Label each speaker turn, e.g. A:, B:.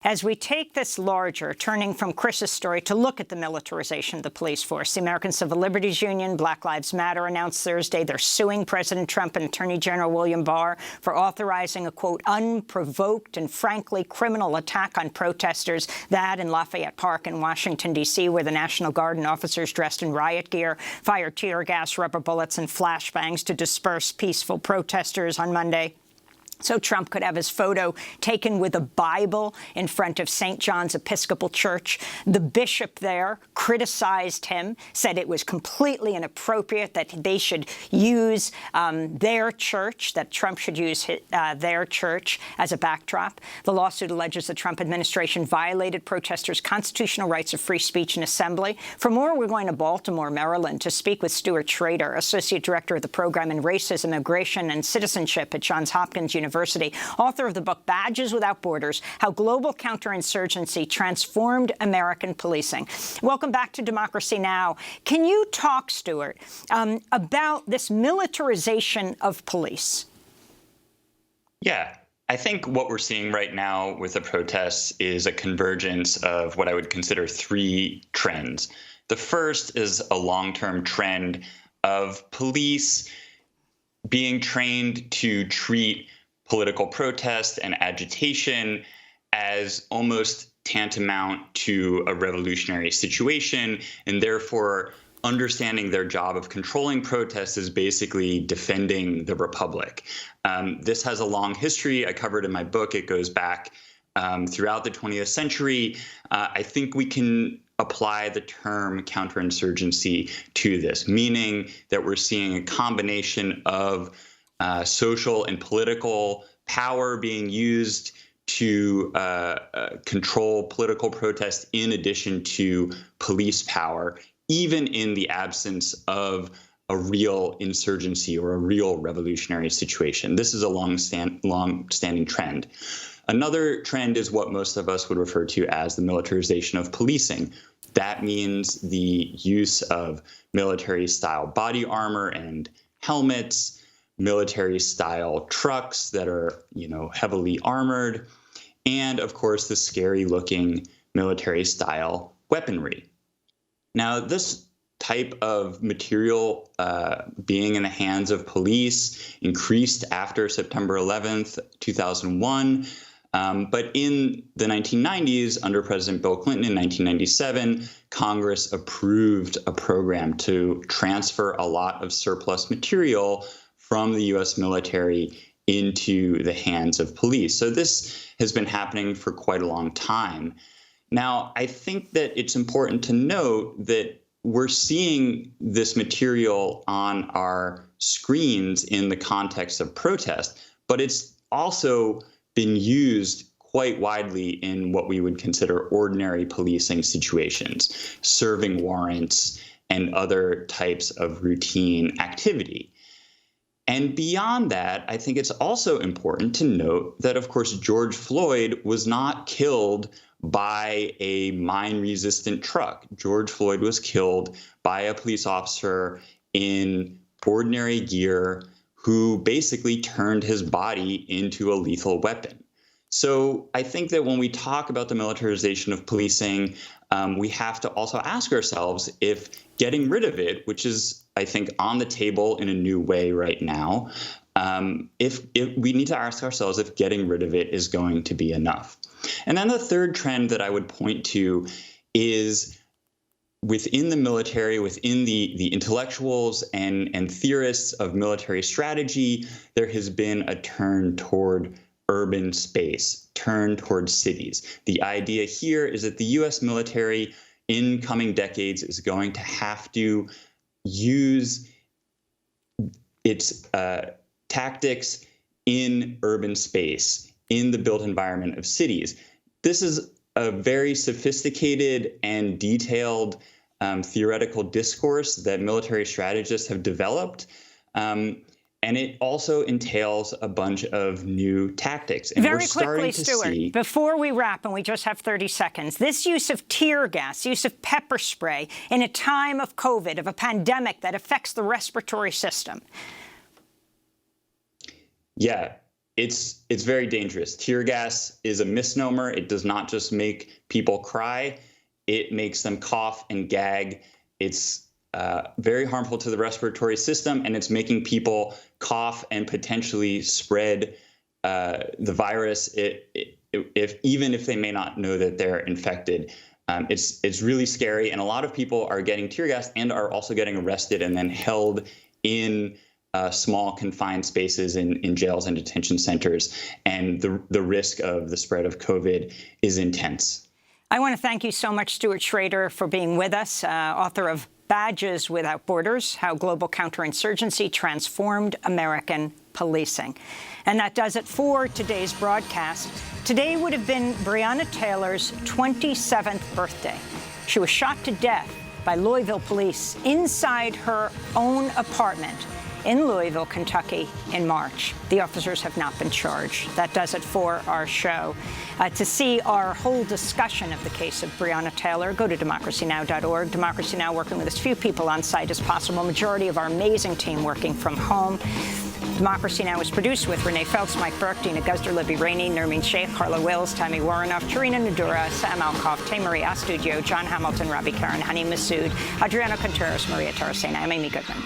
A: As we take this larger, turning from Chris's story to look at the militarization of the police force, the American Civil Liberties Union, Black Lives Matter, announced Thursday they're suing President Trump and Attorney General William Barr for authorizing a, quote, unprovoked and frankly criminal attack on protesters, that in Lafayette Park in Washington, D.C., where the National Guard and officers dressed in riot gear fired tear gas, rubber bullets, and flashbangs to disperse peaceful protesters on Monday, so Trump could have his photo taken with a Bible in front of St. John's Episcopal Church. The bishop there criticized him, said it was completely inappropriate that they should use their church, that Trump should use their church as a backdrop. The lawsuit alleges the Trump administration violated protesters' constitutional rights of free speech and assembly. For more, we're going to Baltimore, Maryland, to speak with Stuart Schrader, Associate Director of the Program in Racism, Immigration, and Citizenship at Johns Hopkins University, author of the book Badges Without Borders, How Global Counterinsurgency Transformed American Policing. Welcome back to Democracy Now! Can you talk, Stuart, about this militarization of police?
B: Yeah. I think what we're seeing right now with the protests is a convergence of what I would consider three trends. The first is a long-term trend of police being trained to treat political protest and agitation as almost tantamount to a revolutionary situation, and therefore understanding their job of controlling protests is basically defending the republic. This has a long history. I covered in my book. It goes back throughout the 20th century. I think we can apply the term counterinsurgency to this, meaning that we're seeing a combination of social and political power being used to control political protest in addition to police power, even in the absence of a real insurgency or a real revolutionary situation. This is a long-standing trend. Another trend is what most of us would refer to as the militarization of policing. That means the use of military-style body armor and helmets, military-style trucks that are, heavily armored, and, of course, the scary-looking military-style weaponry. Now, this type of material being in the hands of police increased after September 11th, 2001, but in the 1990s, under President Bill Clinton in 1997, Congress approved a program to transfer a lot of surplus material from the U.S. military into the hands of police. So this has been happening for quite a long time. Now, I think that it's important to note that we're seeing this material on our screens in the context of protest, but it's also been used quite widely in what we would consider ordinary policing situations, serving warrants and other types of routine activity. And beyond that, I think it's also important to note that, of course, George Floyd was not killed by a mine-resistant truck. George Floyd was killed by a police officer in ordinary gear who basically turned his body into a lethal weapon. So I think that when we talk about the militarization of policing, we have to also ask ourselves if getting rid of it, which is, I think, on the table in a new way right now, if we need to ask ourselves if getting rid of it is going to be enough. And then the third trend that I would point to is within the military, within the intellectuals and theorists of military strategy, there has been a turn toward urban space, turn towards cities. The idea here is that the U.S. military in coming decades is going to have to use its tactics in urban space, in the built environment of cities. This is a very sophisticated and detailed theoretical discourse that military strategists have developed. And it also entails a bunch of new tactics. And
A: very quickly, Stuart, before we wrap, and we just have 30 seconds, this use of tear gas, use of pepper spray in a time of COVID, of a pandemic that affects the respiratory system.
B: Yeah, it's very dangerous. Tear gas is a misnomer. It does not just make people cry. It makes them cough and gag. It's very harmful to the respiratory system, and it's making people cough and potentially spread the virus even if they may not know that they're infected. It's really scary, and a lot of people are getting tear gas and are also getting arrested and then held in small confined spaces in jails and detention centers, and the risk of the spread of COVID is intense.
A: I want to thank you so much, Stuart Schrader, for being with us, author of Badges Without Borders, How Global Counterinsurgency Transformed American Policing. And that does it for today's broadcast. Today would have been Breonna Taylor's 27th birthday. She was shot to death by Louisville police inside her own apartment in Louisville, Kentucky, in March. The officers have not been charged. That does it for our show. To see our whole discussion of the case of Breonna Taylor, go to democracynow.org. Democracy Now! Working with as few people on site as possible. Majority of our amazing team working from home. Democracy Now! Is produced with Renee Feltz, Mike Burke, Dina Guzder, Libby Rainey, Nermeen Sheikh, Carla Wills, Tammy Warrenoff, Tarina Nadura, Sam Alkoff, Tay-Marie Astudio, John Hamilton, Robbie Karen, Hani Massoud, Adriano Contreras, Maria Taracena. I'm Amy Goodman.